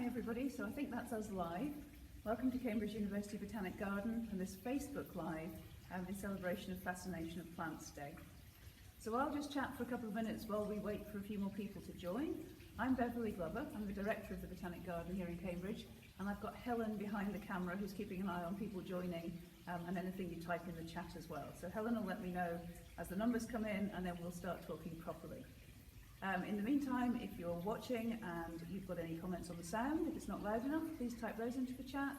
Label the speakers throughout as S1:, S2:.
S1: everybody, so I think that's us live. Welcome to Cambridge University Botanic Garden and this Facebook Live in celebration of Fascination of Plants Day. So I'll just chat for a couple of minutes while we wait for a few more people to join. I'm Beverley Glover, I'm the Director of the Botanic Garden here in Cambridge, and I've got Helen behind the camera who's keeping an eye on people joining and anything you type in the chat as well. So Helen will let me know as the numbers come in and then we'll start talking properly. In the meantime, if you're watching and you've got any comments on the sound, if it's not loud enough, please type those into the chat.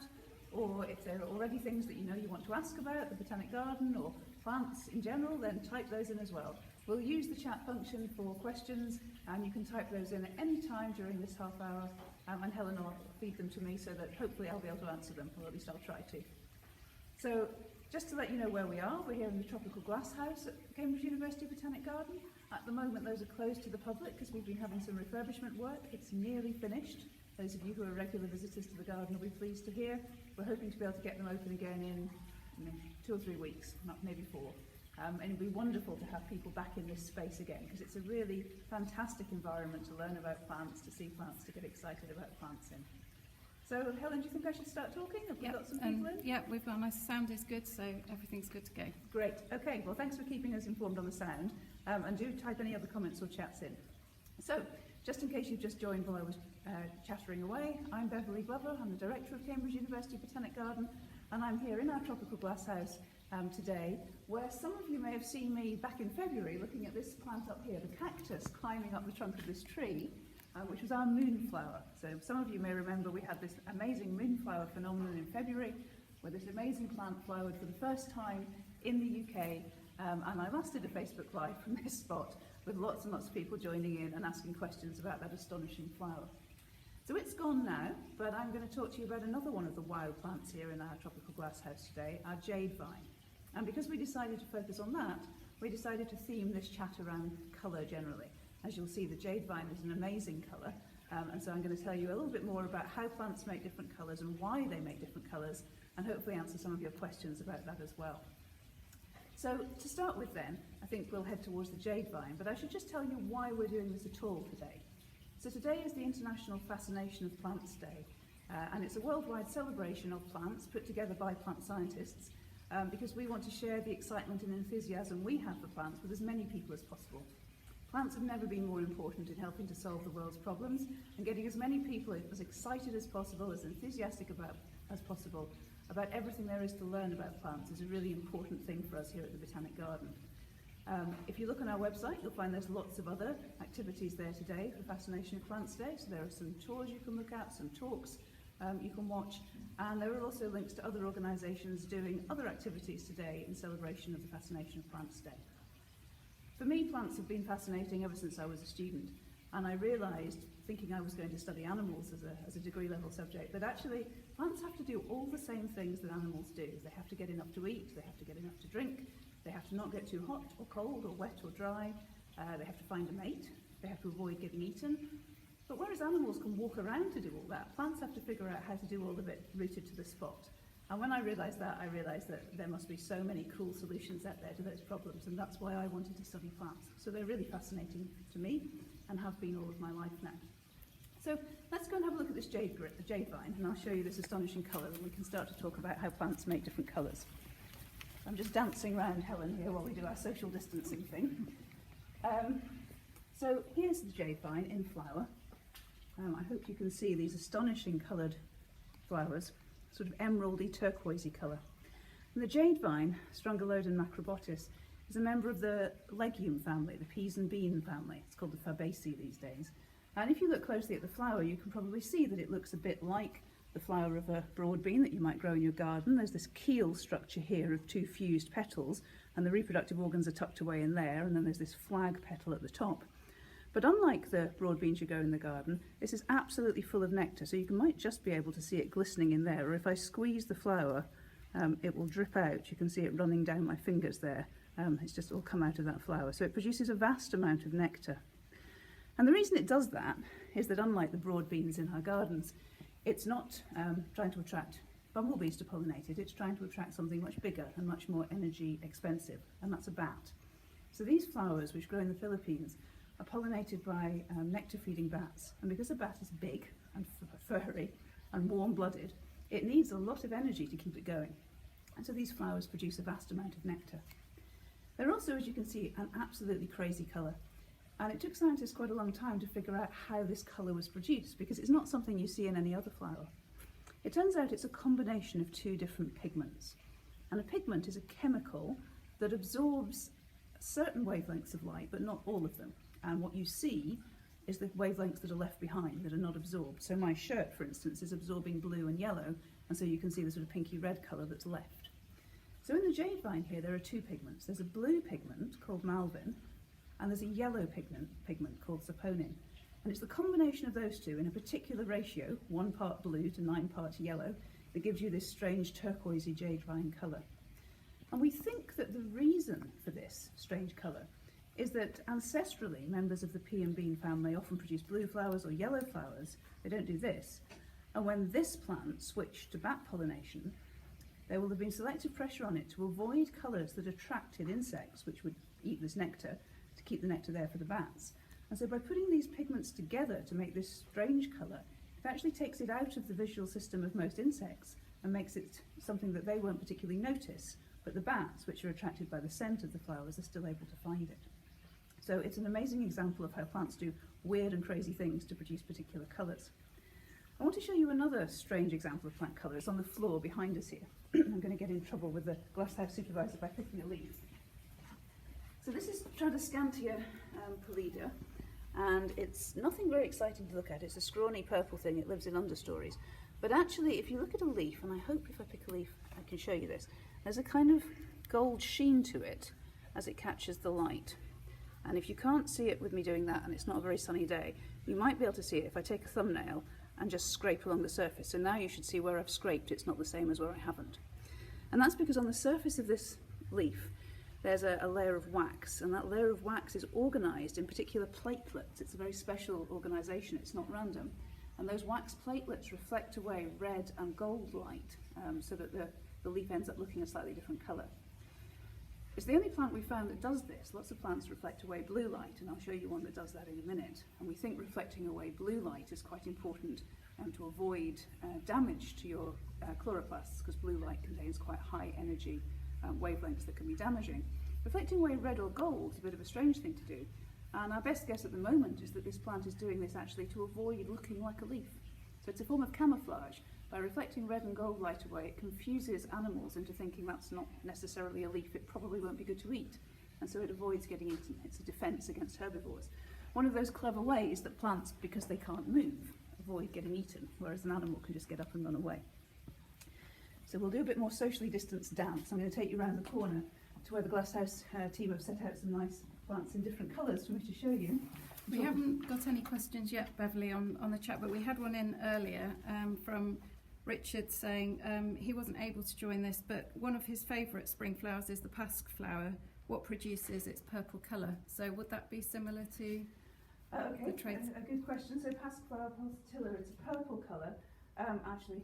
S1: Or if there are already things that you know you want to ask about the Botanic Garden or plants in general, then type those in as well. We'll use the chat function for questions, and you can type those in at any time during this half hour, and Helen will feed them to me so that hopefully I'll be able to answer them, or at least I'll try to. So, just to let you know where we are, we're here in the Tropical Glasshouse at Cambridge University Botanic Garden. At the moment those are closed to the public because we've been having some refurbishment work. It's nearly finished. Those of you who are regular visitors to the garden will be pleased to hear. We're hoping to be able to get them open again in 2 or 3 weeks, maybe 4. And it'd be wonderful to have people back in this space again because it's a really fantastic environment to learn about plants, to see plants, to get excited about plants in. So, Helen, do you think I should start talking? Have we got some people in?
S2: Yeah, we've got my sound is good, so everything's good to go.
S1: Great. Okay, well, thanks for keeping us informed on the sound, and do type any other comments or chats in. So, just in case you've just joined while I was chattering away, I'm Beverley Glover, I'm the Director of Cambridge University Botanic Garden, and I'm here in our Tropical Glasshouse today, where some of you may have seen me back in February looking at this plant up here, the cactus climbing up the trunk of this tree, which was our moonflower. So some of you may remember we had this amazing moonflower phenomenon in February, where this amazing plant flowered for the first time in the UK, and I last did a Facebook Live from this spot with lots and lots of people joining in and asking questions about that astonishing flower. So it's gone now, but I'm going to talk to you about another one of the wild plants here in our Tropical Glasshouse today, our jade vine. And because we decided to focus on that, we decided to theme this chat around colour generally. As you'll see, the jade vine is an amazing colour, and so I'm going to tell you a little bit more about how plants make different colours and why they make different colours, and hopefully answer some of your questions about that as well. So to start with then, I think we'll head towards the jade vine, but I should just tell you why we're doing this at all today. So today is the International Fascination of Plants Day, and it's a worldwide celebration of plants put together by plant scientists, because we want to share the excitement and enthusiasm we have for plants with as many people as possible. Plants have never been more important in helping to solve the world's problems, and getting as many people as excited as possible, as enthusiastic as possible about everything there is to learn about plants is a really important thing for us here at the Botanic Garden. If you look on our website, you'll find there's lots of other activities there today for Fascination of Plants Day. So there are some tours you can look at, some talks you can watch, and there are also links to other organisations doing other activities today in celebration of the Fascination of Plants Day. For me, plants have been fascinating ever since I was a student, and I realised, thinking I was going to study animals as a degree level subject, that actually plants have to do all the same things that animals do. They have to get enough to eat, they have to get enough to drink, they have to not get too hot or cold or wet or dry, they have to find a mate, they have to avoid getting eaten. But whereas animals can walk around to do all that, plants have to figure out how to do all of it rooted to the spot. And when I realised that there must be so many cool solutions out there to those problems, and that's why I wanted to study plants. So they're really fascinating to me, and have been all of my life now. So let's go and have a look at this jade vine, and I'll show you this astonishing colour, and we can start to talk about how plants make different colours. I'm just dancing around Helen here while we do our social distancing thing. So here's the jade vine in flower. I hope you can see these astonishing coloured flowers, sort of emeraldy, turquoisey colour. And the jade vine, Strongyloidon macrobotis, is a member of the legume family, the peas and bean family. It's called the Fabaceae these days. And if you look closely at the flower, you can probably see that it looks a bit like the flower of a broad bean that you might grow in your garden. There's this keel structure here of 2 fused petals, and the reproductive organs are tucked away in there, and then there's this flag petal at the top. But unlike the broad beans you grow in the garden, this is absolutely full of nectar, so you might just be able to see it glistening in there, or if I squeeze the flower, it will drip out. You can see it running down my fingers there. It's just all come out of that flower. So it produces a vast amount of nectar. And the reason it does that is that unlike the broad beans in our gardens, it's not trying to attract bumblebees to pollinate it, it's trying to attract something much bigger and much more energy expensive, and that's a bat. So these flowers, which grow in the Philippines, are pollinated by nectar-feeding bats, and because a bat is big and furry and warm-blooded, it needs a lot of energy to keep it going. And so these flowers produce a vast amount of nectar. They're also, as you can see, an absolutely crazy colour. And it took scientists quite a long time to figure out how this colour was produced, because it's not something you see in any other flower. It turns out it's a combination of two different pigments. And a pigment is a chemical that absorbs certain wavelengths of light, but not all of them. And what you see is the wavelengths that are left behind, that are not absorbed. So my shirt, for instance, is absorbing blue and yellow, and so you can see the sort of pinky red colour that's left. So in the jade vine here, there are two pigments. There's a blue pigment called malvin, and there's a yellow pigment called saponin. And it's the combination of those two in a particular ratio, 1 part blue to 9 parts yellow, that gives you this strange turquoisey jade vine colour. And we think that the reason for this strange colour is that ancestrally members of the pea and bean family often produce blue flowers or yellow flowers. They don't do this. And when this plant switched to bat pollination, there will have been selective pressure on it to avoid colours that attracted insects, which would eat this nectar, to keep the nectar there for the bats. And so by putting these pigments together to make this strange colour, it actually takes it out of the visual system of most insects and makes it something that they won't particularly notice, but the bats, which are attracted by the scent of the flowers, are still able to find it. So it's an amazing example of how plants do weird and crazy things to produce particular colours. I want to show you another strange example of plant colour. It's on the floor behind us here. I'm going to get in trouble with the glasshouse supervisor by picking a leaf. So this is Tradescantia pallida, and it's nothing very exciting to look at. It's a scrawny purple thing. It lives in understories. But actually, if you look at a leaf, and I hope if I pick a leaf I can show you this, there's a kind of gold sheen to it as it catches the light. And if you can't see it with me doing that, and it's not a very sunny day, you might be able to see it if I take a thumbnail and just scrape along the surface. So now you should see where I've scraped, it's not the same as where I haven't. And that's because on the surface of this leaf, there's a layer of wax, and that layer of wax is organised in particular platelets. It's a very special organisation, it's not random. And those wax platelets reflect away red and gold light, so that the leaf ends up looking a slightly different colour. It's the only plant we found that does this. Lots of plants reflect away blue light, and I'll show you one that does that in a minute. And we think reflecting away blue light is quite important to avoid damage to your chloroplasts, because blue light contains quite high energy wavelengths that can be damaging. Reflecting away red or gold is a bit of a strange thing to do, and our best guess at the moment is that this plant is doing this actually to avoid looking like a leaf. So it's a form of camouflage. By reflecting red and gold light away, it confuses animals into thinking that's not necessarily a leaf, it probably won't be good to eat, and so it avoids getting eaten. It's a defence against herbivores. One of those clever ways that plants, because they can't move, avoid getting eaten, whereas an animal can just get up and run away. So we'll do a bit more socially distanced dance. I'm going to take you around the corner to where the glasshouse team have set out some nice plants in different colours for me to show you.
S2: We haven't got any questions yet, Beverley, on the chat, but we had one in earlier from Richard saying he wasn't able to join this, but one of his favourite spring flowers is the pasque flower. What produces its purple colour? So would that be similar to the traits?
S1: A good question. So pasque flower pulsatilla, it's a purple colour. Actually,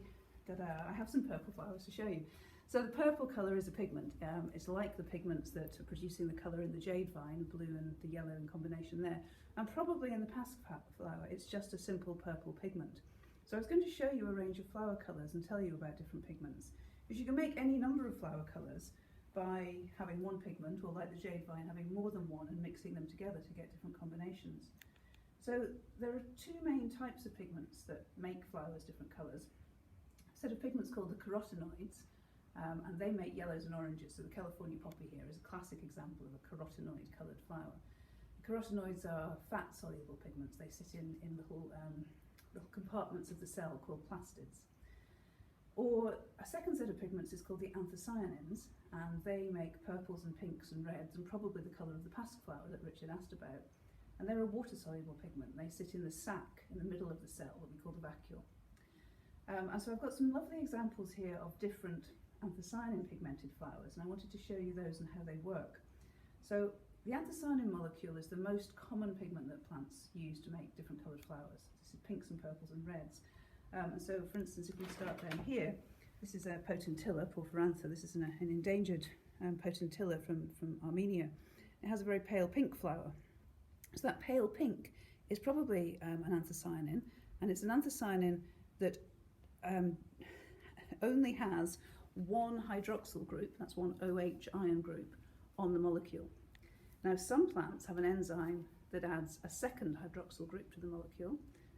S1: I have some purple flowers to show you. So the purple colour is a pigment. It's like the pigments that are producing the colour in the jade vine, the blue and the yellow in combination there. And probably in the pasque flower, it's just a simple purple pigment. So I was going to show you a range of flower colours and tell you about different pigments. Because you can make any number of flower colours by having one pigment, or like the jade vine, having more than one and mixing them together to get different combinations. So there are two main types of pigments that make flowers different colours. A set of pigments called the carotenoids, and they make yellows and oranges. So the California poppy here is a classic example of a carotenoid coloured flower. The carotenoids are fat-soluble pigments. They sit in little compartments of the cell called plastids. Or a second set of pigments is called the anthocyanins, and they make purples and pinks and reds, and probably the colour of the pasque flower that Richard asked about. And they're a water-soluble pigment. They sit in the sac in the middle of the cell, what we call the vacuole. And so I've got some lovely examples here of different anthocyanin pigmented flowers, and I wanted to show you those and how they work. So the anthocyanin molecule is the most common pigment that plants use to make different coloured flowers. This is pinks and purples and reds. And so, for instance, if we start down here, this is a potentilla, porphyrantha. This is an endangered potentilla from Armenia. It has a very pale pink flower. So that pale pink is probably an anthocyanin, and it's an anthocyanin that only has one hydroxyl group, that's one OH ion group, on the molecule. Now, some plants have an enzyme that adds a second hydroxyl group to the molecule,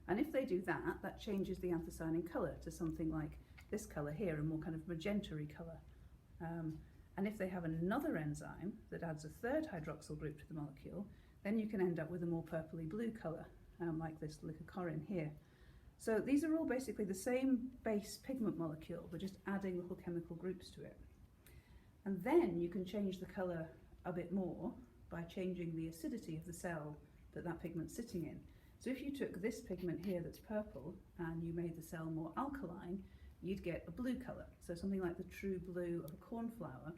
S1: and if they do that, that changes the anthocyanin colour to something like this colour here, a more kind of magenta-y colour. And if they have another enzyme that adds a third hydroxyl group to the molecule, then you can end up with a more purpley blue colour, like this leucocorin here. So these are all basically the same base pigment molecule, we're just adding little chemical groups to it. And then you can change the colour a bit more by changing the acidity of the cell that that pigment's sitting in. So if you took this pigment here that's purple and you made the cell more alkaline, you'd get a blue colour. So something like the true blue of a cornflower,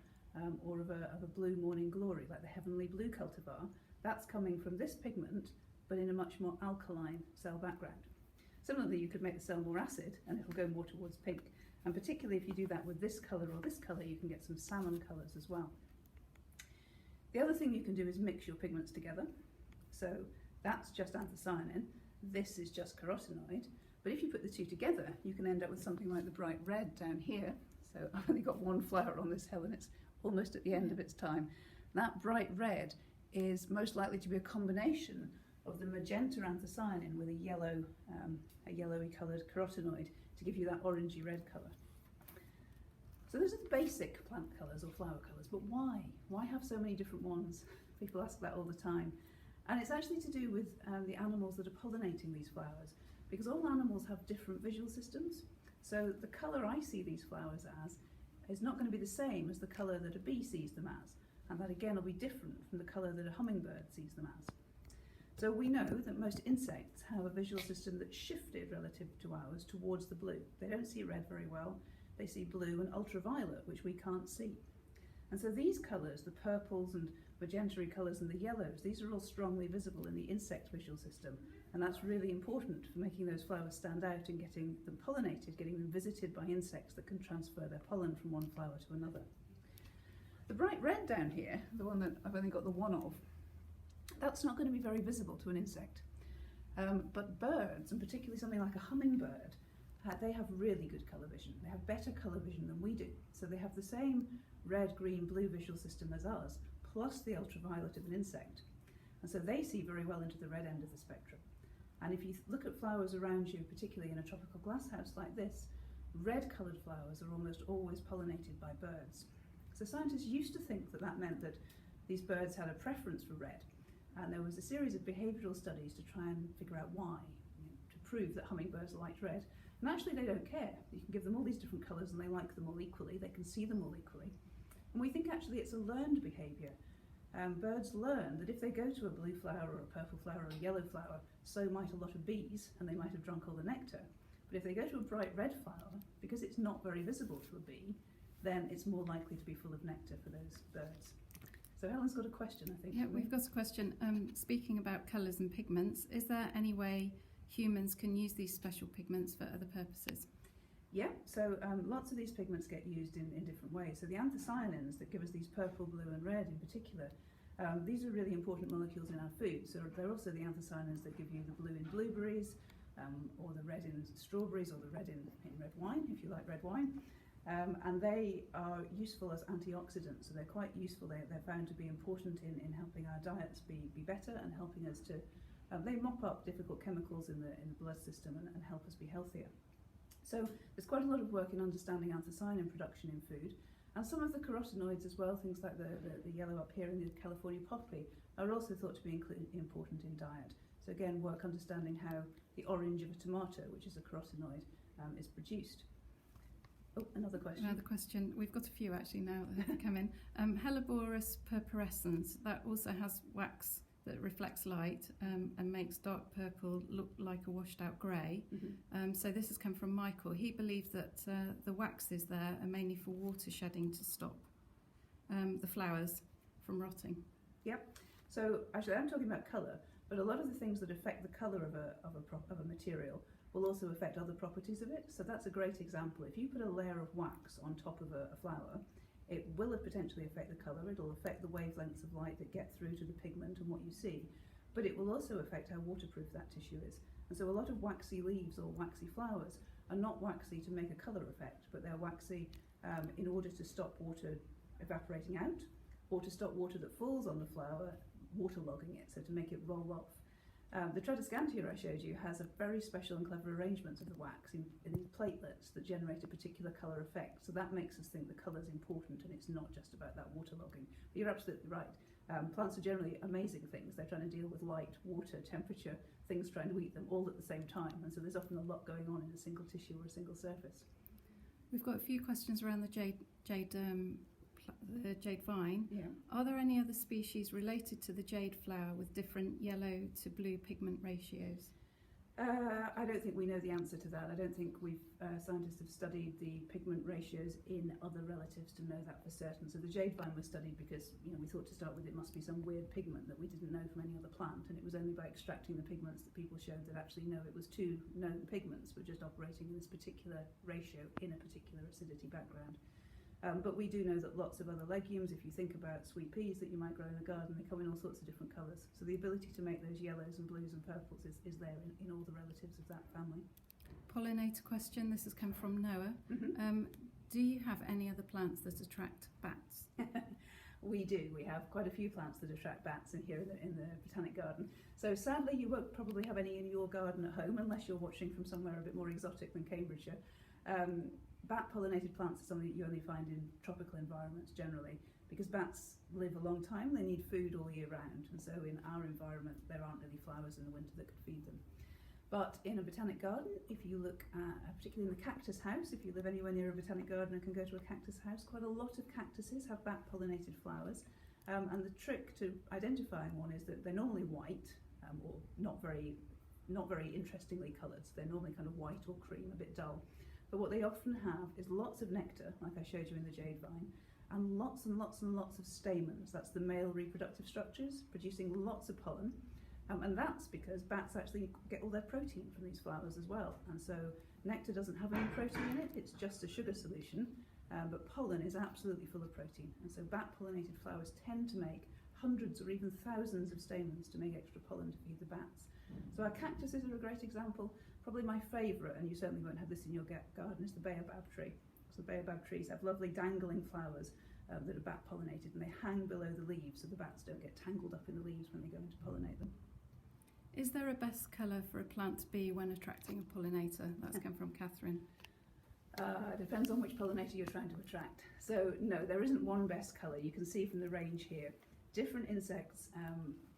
S1: or of a blue morning glory, like the heavenly blue cultivar. That's coming from this pigment, but in a much more alkaline cell background. Similarly, you could make the cell more acid and it'll go more towards pink. And particularly if you do that with this colour or this colour, you can get some salmon colours as well. The other thing you can do is mix your pigments together. So that's just anthocyanin, this is just carotenoid. But if you put the two together, you can end up with something like the bright red down here. So I've only got one flower on this hill and it's almost at the end of its time. That bright red is most likely to be a combination of the magenta anthocyanin with a yellowy coloured carotenoid to give you that orangey red colour. So those are the basic plant colours or flower colours, but why? Why have so many different ones? People ask that all the time. And it's actually to do with the animals that are pollinating these flowers, because all animals have different visual systems. So the colour I see these flowers as is not going to be the same as the colour that a bee sees them as, and that again will be different from the colour that a hummingbird sees them as. So we know that most insects have a visual system that's shifted relative to ours towards the blue. They don't see red very well, they see blue and ultraviolet, which we can't see. And so these colours, the purples and magenta-y colours and the yellows, these are all strongly visible in the insect visual system, and that's really important for making those flowers stand out and getting them pollinated, getting them visited by insects that can transfer their pollen from one flower to another. The bright red down here, the one that I've only got the one of, that's not going to be very visible to an insect. But birds, and particularly something like a hummingbird, they have really good colour vision. They have better colour vision than we do. So they have the same red, green, blue visual system as us, plus the ultraviolet of an insect. And so they see very well into the red end of the spectrum. And if you look at flowers around you, particularly in a tropical glasshouse like this, red-coloured flowers are almost always pollinated by birds. So scientists used to think that that meant that these birds had a preference for red. And there was a series of behavioural studies to try and figure out why, to prove that hummingbirds liked red. And actually they don't care. You can give them all these different colours and they like them all equally, they can see them all equally. And we think actually it's a learned behaviour. Birds learn that if they go to a blue flower or a purple flower or a yellow flower, so might a lot of bees, and they might have drunk all the nectar. But if they go to a bright red flower, because it's not very visible to a bee, then it's more likely to be full of nectar for those birds. So Helen's got a question, I think.
S2: Yeah, we've got a question. Speaking about colours and pigments, is there any way humans can use these special pigments for other purposes?
S1: Yeah, so lots of these pigments get used in different ways. So the anthocyanins that give us these purple, blue and red in particular, these are really important molecules in our food. So they're also the anthocyanins that give you the blue in blueberries, or the red in strawberries, or the red in red wine, if you like red wine. And they are useful as antioxidants, so they're quite useful. They're found to be important in helping our diets be better and helping us to, they mop up difficult chemicals in the blood system and help us be healthier. So there's quite a lot of work in understanding anthocyanin production in food, and some of the carotenoids as well, things like the yellow up here in the California poppy, are also thought to be important in diet. So again, work understanding how the orange of a tomato, which is a carotenoid, is produced. Oh, another question.
S2: Another question. We've got a few actually now that have come in. Helleborus purpurescens, that also has wax that reflects light and makes dark purple look like a washed out grey. Mm-hmm. So this has come from Michael. He believed that the waxes there are mainly for water shedding to stop the flowers from rotting.
S1: Yep. So actually I'm talking about colour, but a lot of the things that affect the colour of a material will also affect other properties of it. So that's a great example. If you put a layer of wax on top of a flower, it will potentially affect the colour, it'll affect the wavelengths of light that get through to the pigment and what you see, but it will also affect how waterproof that tissue is. And so a lot of waxy leaves or waxy flowers are not waxy to make a colour effect, but they're waxy in order to stop water evaporating out, or to stop water that falls on the flower waterlogging it, so to make it roll off. The Tradescantia I showed you has a very special and clever arrangement of the wax in these platelets that generate a particular colour effect. So that makes us think the colour is important and it's not just about that waterlogging. But you're absolutely right. Plants are generally amazing things. They're trying to deal with light, water, temperature, things trying to eat them all at the same time. And so there's often a lot going on in a single tissue or a single surface.
S2: We've got a few questions around the jade vine.
S1: Yeah.
S2: Are there any other species related to the jade flower with different yellow to blue pigment ratios?
S1: I don't think we know the answer to that. I don't think scientists have studied the pigment ratios in other relatives to know that for certain. So the jade vine was studied because we thought to start with it must be some weird pigment that we didn't know from any other plant, and it was only by extracting the pigments that people showed that actually no, it was two known pigments but just operating in this particular ratio in a particular acidity background. But we do know that lots of other legumes, if you think about sweet peas that you might grow in the garden, they come in all sorts of different colours. So the ability to make those yellows and blues and purples is there in all the relatives of that family.
S2: Pollinator question, this has come from Noah.
S1: Mm-hmm.
S2: Do you have any other plants that attract bats?
S1: We do. We have quite a few plants that attract bats in here in the botanic garden. So sadly you won't probably have any in your garden at home unless you're watching from somewhere a bit more exotic than Cambridgeshire. Bat-pollinated plants are something that you only find in tropical environments generally, because bats live a long time, they need food all year round, and so in our environment there aren't really flowers in the winter that could feed them. But in a botanic garden, if you look at, particularly in the cactus house, if you live anywhere near a botanic garden and can go to a cactus house, quite a lot of cactuses have bat-pollinated flowers, and the trick to identifying one is that they're normally white, or not very interestingly coloured, so they're normally kind of white or cream, a bit dull. But what they often have is lots of nectar, like I showed you in the jade vine, and lots and lots and lots of stamens. That's the male reproductive structures, producing lots of pollen. And that's because bats actually get all their protein from these flowers as well. And so nectar doesn't have any protein in it, it's just a sugar solution, but pollen is absolutely full of protein. And so bat-pollinated flowers tend to make hundreds or even thousands of stamens to make extra pollen to feed the bats. So our cactuses are a great example. Probably my favourite, and you certainly won't have this in your garden, is the baobab tree. So baobab trees have lovely dangling flowers that are bat pollinated, and they hang below the leaves so the bats don't get tangled up in the leaves when they go in to pollinate them.
S2: Is there a best colour for a plant to be when attracting a pollinator? That's come from Catherine.
S1: It depends on which pollinator you're trying to attract. So no, there isn't one best colour. You can see from the range here, different insects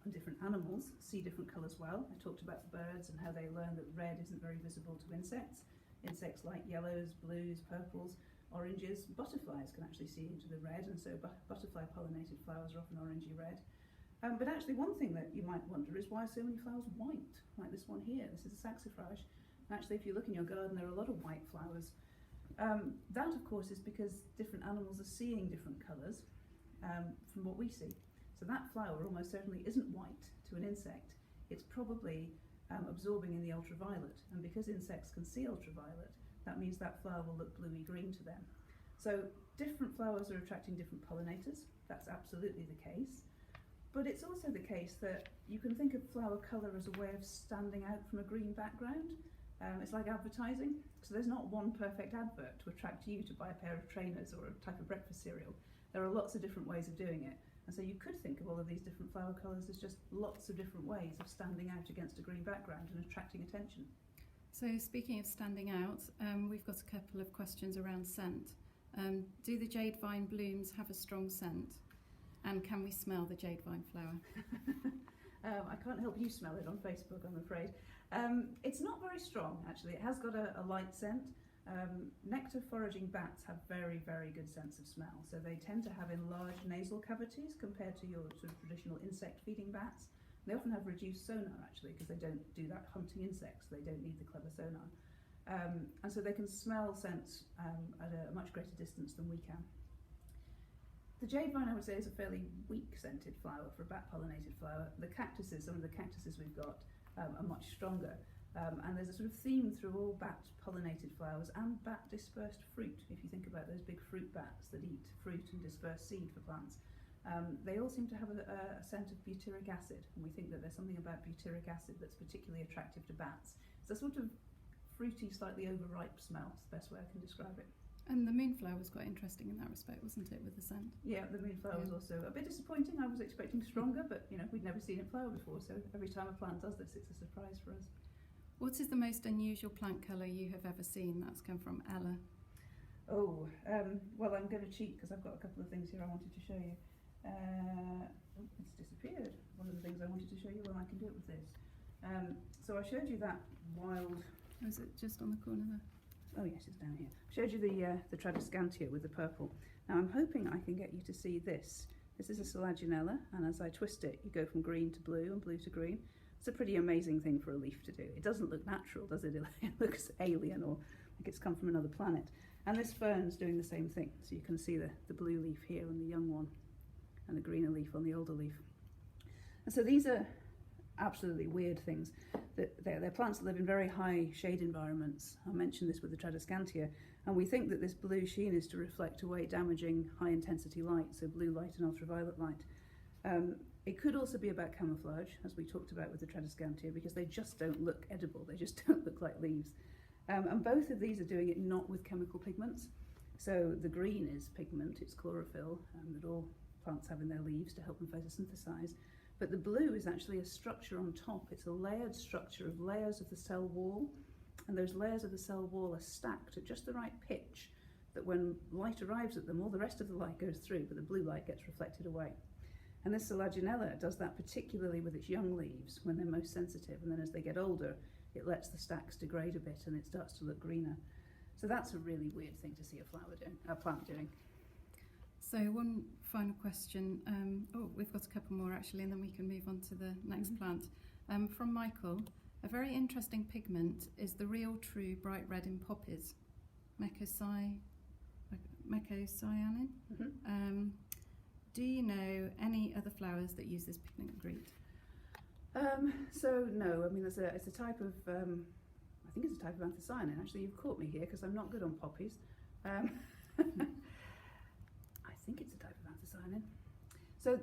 S1: and different animals see different colours well. I talked about the birds and how they learn that red isn't very visible to insects. Insects like yellows, blues, purples, oranges. Butterflies can actually see into the red, and so butterfly pollinated flowers are often orangey red. But actually one thing that you might wonder is why are so many flowers white, like this one here. This is a saxifrage. And actually if you look in your garden there are a lot of white flowers. That of course is because different animals are seeing different colours from what we see. So that flower almost certainly isn't white to an insect. It's probably absorbing in the ultraviolet, and because insects can see ultraviolet, that means that flower will look bluey green to them. So different flowers are attracting different pollinators. That's absolutely the case. But it's also the case that you can think of flower colour as a way of standing out from a green background. It's like advertising. So there's not one perfect advert to attract you to buy a pair of trainers or a type of breakfast cereal. There are lots of different ways of doing it. And so you could think of all of these different flower colours as just lots of different ways of standing out against a green background and attracting attention.
S2: So speaking of standing out, we've got a couple of questions around scent. Do the jade vine blooms have a strong scent? And can we smell the jade vine flower?
S1: I can't help you smell it on Facebook, I'm afraid. It's not very strong, actually. It has got a light scent. Nectar foraging bats have very, very good sense of smell. So they tend to have enlarged nasal cavities compared to your sort of traditional insect-feeding bats. They often have reduced sonar, actually, because they don't do that hunting insects. They don't need the clever sonar. And so they can smell scents at a much greater distance than we can. The jade vine, I would say, is a fairly weak-scented flower for a bat-pollinated flower. The cactuses, some of the cactuses we've got, are much stronger. And there's a sort of theme through all bat-pollinated flowers and bat-dispersed fruit. If you think about those big fruit bats that eat fruit and disperse seed for plants, they all seem to have a scent of butyric acid, and we think that there's something about butyric acid that's particularly attractive to bats. It's a sort of fruity, slightly overripe smell. It's the best way I can describe it.
S2: And the moonflower was quite interesting in that respect, wasn't it, with the scent?
S1: Yeah, the moonflower was also a bit disappointing. I was expecting stronger, but we'd never seen it flower before, so every time a plant does this, it's a surprise for us.
S2: What is the most unusual plant colour you have ever seen? That's come from Ella.
S1: Oh, well, I'm going to cheat because I've got a couple of things here I wanted to show you. It's disappeared. One of the things I wanted to show you, well, I can do it with this. So I showed you that wild...
S2: Oh, is it just on the corner there?
S1: Oh yes, it's down here. I showed you the Tradescantia with the purple. Now I'm hoping I can get you to see this. This is a Selaginella, and as I twist it, you go from green to blue and blue to green. It's a pretty amazing thing for a leaf to do. It doesn't look natural, does it? It looks alien or like it's come from another planet. And this fern's doing the same thing. So you can see the blue leaf here on the young one, and the greener leaf on the older leaf. And so these are absolutely weird things. They're plants that live in very high shade environments. I mentioned this with the Tradescantia, and we think that this blue sheen is to reflect away damaging high intensity light, so blue light and ultraviolet light. It could also be about camouflage, as we talked about with the Tradescantia, because they just don't look edible, they just don't look like leaves. And both of these are doing it not with chemical pigments. So the green is pigment, it's chlorophyll, that all plants have in their leaves to help them photosynthesize. But the blue is actually a structure on top. It's a layered structure of layers of the cell wall, and those layers of the cell wall are stacked at just the right pitch that when light arrives at them, all the rest of the light goes through, but the blue light gets reflected away. And this Selaginella does that particularly with its young leaves when they're most sensitive, and then as they get older, it lets the stacks degrade a bit and it starts to look greener. So that's a really weird thing to see a plant doing.
S2: So one final question. We've got a couple more actually, and then we can move on to the next plant. From Michael, a very interesting pigment is the real true bright red in poppies, mecocyanin. Do you know any other flowers that use this pigment ingredient?
S1: So no, I mean it's a type of I think it's a type of anthocyanin. Actually, you've caught me here because I'm not good on poppies. I think it's a type of anthocyanin. So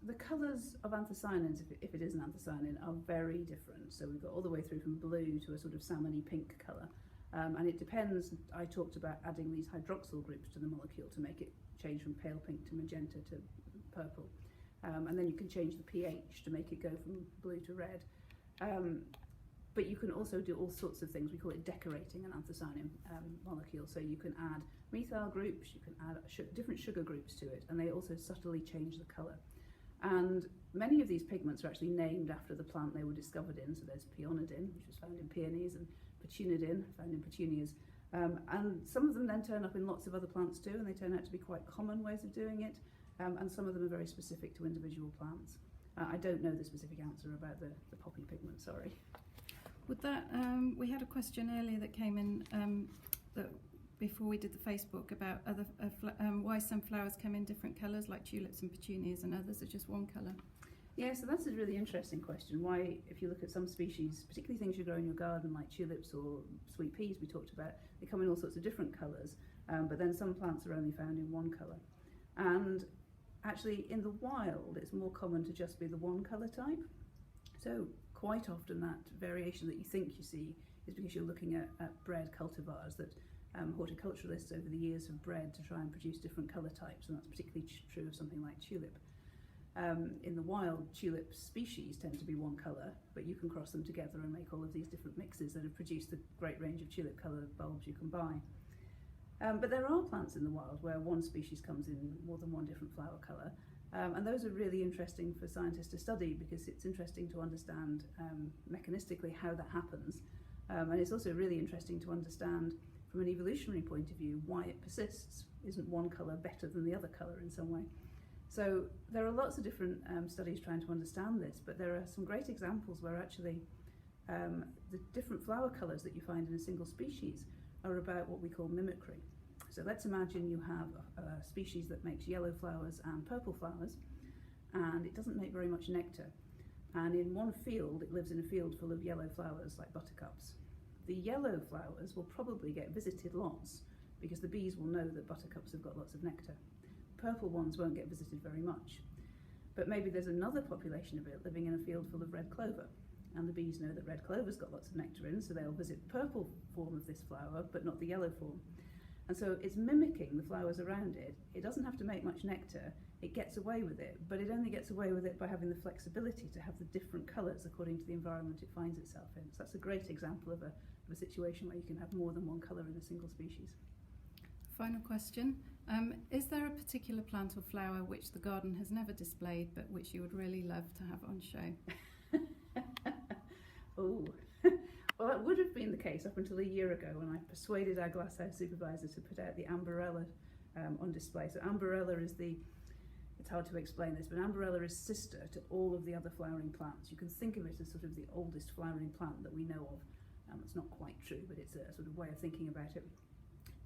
S1: the colours of anthocyanins, if it is an anthocyanin, are very different. So we've got all the way through from blue to a sort of salmony pink colour. And it depends. I talked about adding these hydroxyl groups to the molecule to make it change from pale pink to magenta to purple. And then you can change the pH to make it go from blue to red. But you can also do all sorts of things. We call it decorating an anthocyanin molecule. So you can add methyl groups, you can add different sugar groups to it, and they also subtly change the colour. And many of these pigments are actually named after the plant they were discovered in. So there's peonidin, which was found in peonies, and petunidin, found in petunias. And some of them then turn up in lots of other plants too, and they turn out to be quite common ways of doing it. And some of them are very specific to individual plants. I don't know the specific answer about the poppy pigment, sorry.
S2: Would that, we had a question earlier that came in that before we did the Facebook about other why some flowers come in different colours, like tulips and petunias, and others are just one colour.
S1: Yeah, so that's a really interesting question. Why, if you look at some species, particularly things you grow in your garden like tulips or sweet peas we talked about, they come in all sorts of different colours, but then some plants are only found in one colour. And actually in the wild it's more common to just be the one colour type. So quite often that variation that you think you see is because you're looking at bred cultivars that horticulturalists over the years have bred to try and produce different colour types, and that's particularly true of something like tulip. In the wild, tulip species tend to be one colour, but you can cross them together and make all of these different mixes that have produced the great range of tulip coloured bulbs you can buy. But there are plants in the wild where one species comes in more than one different flower colour, and those are really interesting for scientists to study because it's interesting to understand mechanistically how that happens, and it's also really interesting to understand from an evolutionary point of view why it persists. Isn't one colour better than the other colour in some way? So there are lots of different studies trying to understand this, but there are some great examples where actually the different flower colours that you find in a single species are about what we call mimicry. So let's imagine you have a species that makes yellow flowers and purple flowers, and it doesn't make very much nectar. And in one field, it lives in a field full of yellow flowers like buttercups. The yellow flowers will probably get visited lots because the bees will know that buttercups have got lots of nectar. Purple ones won't get visited very much. But maybe there's another population of it living in a field full of red clover. and the bees know that red clover's got lots of nectar in, so they'll visit the purple form of this flower, but not the yellow form. And so it's mimicking the flowers around it. It doesn't have to make much nectar, it gets away with it, but it only gets away with it by having the flexibility to have the different colours according to the environment it finds itself in. So that's a great example of a situation where you can have more than one colour in a single species.
S2: Final question. Is there a particular plant or flower which the garden has never displayed but which you would really love to have on show?
S1: Oh, well, that would have been the case up until a year ago when I persuaded our glasshouse supervisor to put out the amberella on display. So amberella is it's hard to explain this, but amberella is sister to all of the other flowering plants. You can think of it as sort of the oldest flowering plant that we know of. It's not quite true, but it's a sort of way of thinking about it.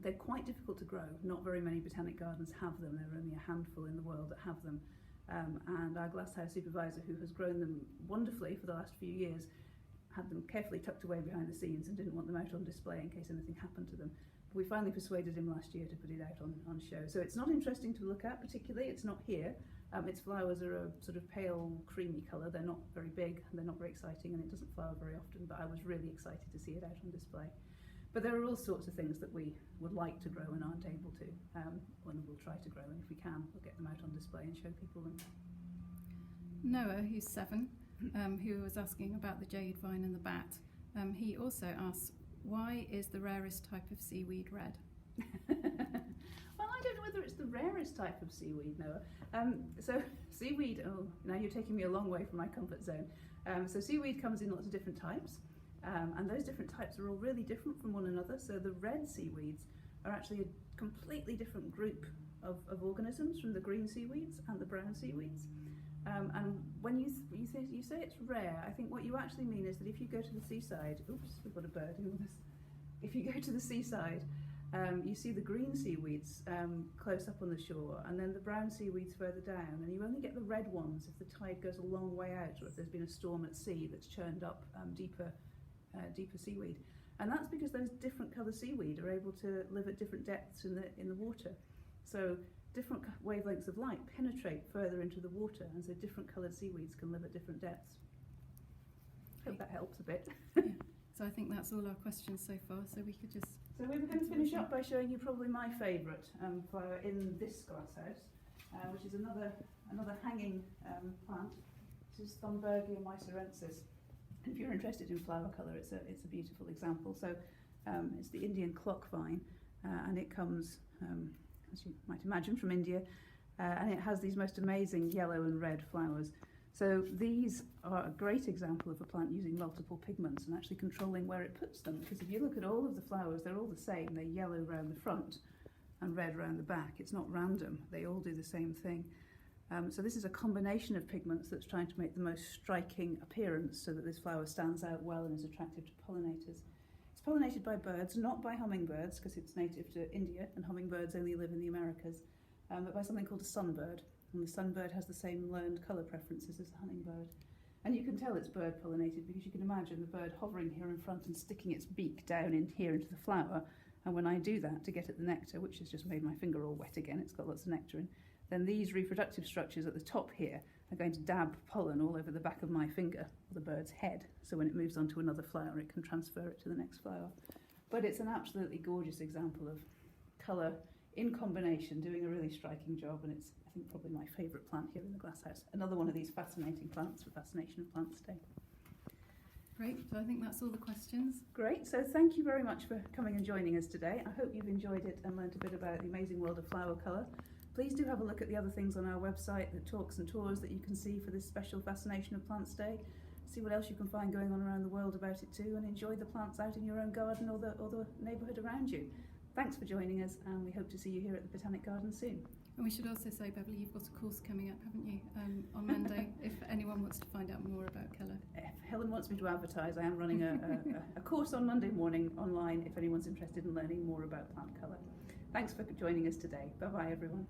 S1: They're quite difficult to grow. Not very many botanic gardens have them. There are only a handful in the world that have them. And our glasshouse supervisor, who has grown them wonderfully for the last few years, had them carefully tucked away behind the scenes and didn't want them out on display in case anything happened to them. But we finally persuaded him last year to put it out on show. So it's not interesting to look at particularly. It's not here. Its flowers are a sort of pale creamy colour. They're not very big, they're not very exciting, and it doesn't flower very often, but I was really excited to see it out on display. But there are all sorts of things that we would like to grow and aren't able to, and we'll try to grow, and if we can, we'll get them out on display and show people them.
S2: Noah, who's 7, who was asking about the jade vine and the bat, he also asks, why is the rarest type of seaweed red?
S1: Well, I don't know whether it's the rarest type of seaweed, Noah. So seaweed, oh, now you're taking me a long way from my comfort zone. So seaweed comes in lots of different types. And those different types are all really different from one another. So the red seaweeds are actually a completely different group of organisms from the green seaweeds and the brown seaweeds. And when you say it's rare, I think what you actually mean is that if you go to the seaside, oops, we've got a bird in this. If you go to the seaside, you see the green seaweeds close up on the shore, and then the brown seaweeds further down, and you only get the red ones if the tide goes a long way out, or if there's been a storm at sea that's churned up deeper seaweed. And that's because those different colour seaweed are able to live at different depths in the water. So different wavelengths of light penetrate further into the water, and so different coloured seaweeds can live at different depths. Hope that helps a bit.
S2: Yeah. So I think that's all our questions so far, so we could just...
S1: So we were going to finish up by showing you probably my favourite flower in this glasshouse, which is another hanging plant. This is Thunbergia mysorensis. If you're interested in flower colour, it's a beautiful example. So it's the Indian clock vine, and it comes, as you might imagine, from India, and it has these most amazing yellow and red flowers. So these are a great example of a plant using multiple pigments and actually controlling where it puts them, because if you look at all of the flowers, they're all the same. They're yellow around the front and red around the back. It's not random. They all do the same thing. So this is a combination of pigments that's trying to make the most striking appearance so that this flower stands out well and is attractive to pollinators. It's pollinated by birds, not by hummingbirds, because it's native to India and hummingbirds only live in the Americas, but by something called a sunbird. And the sunbird has the same learned colour preferences as the hummingbird. And you can tell it's bird pollinated because you can imagine the bird hovering here in front and sticking its beak down in here into the flower. And when I do that to get at the nectar, which has just made my finger all wet again, it's got lots of nectar in, then these reproductive structures at the top here are going to dab pollen all over the back of my finger, or the bird's head, so when it moves on to another flower it can transfer it to the next flower. But it's an absolutely gorgeous example of colour in combination doing a really striking job, and it's, I think, probably my favourite plant here in the glasshouse. Another one of these fascinating plants for Fascination of Plants Day.
S2: Great, so I think that's all the questions.
S1: Great, so thank you very much for coming and joining us today. I hope you've enjoyed it and learnt a bit about the amazing world of flower colour. Please do have a look at the other things on our website, the talks and tours that you can see for this special Fascination of Plants Day. See what else you can find going on around the world about it too, and enjoy the plants out in your own garden or the neighbourhood around you. Thanks for joining us, and we hope to see you here at the Botanic Garden soon.
S2: And we should also say, Beverley, you've got a course coming up, haven't you, on Monday, if anyone wants to find out more about colour.
S1: If Helen wants me to advertise, I am running a course on Monday morning online if anyone's interested in learning more about plant colour. Thanks for joining us today. Bye-bye, everyone.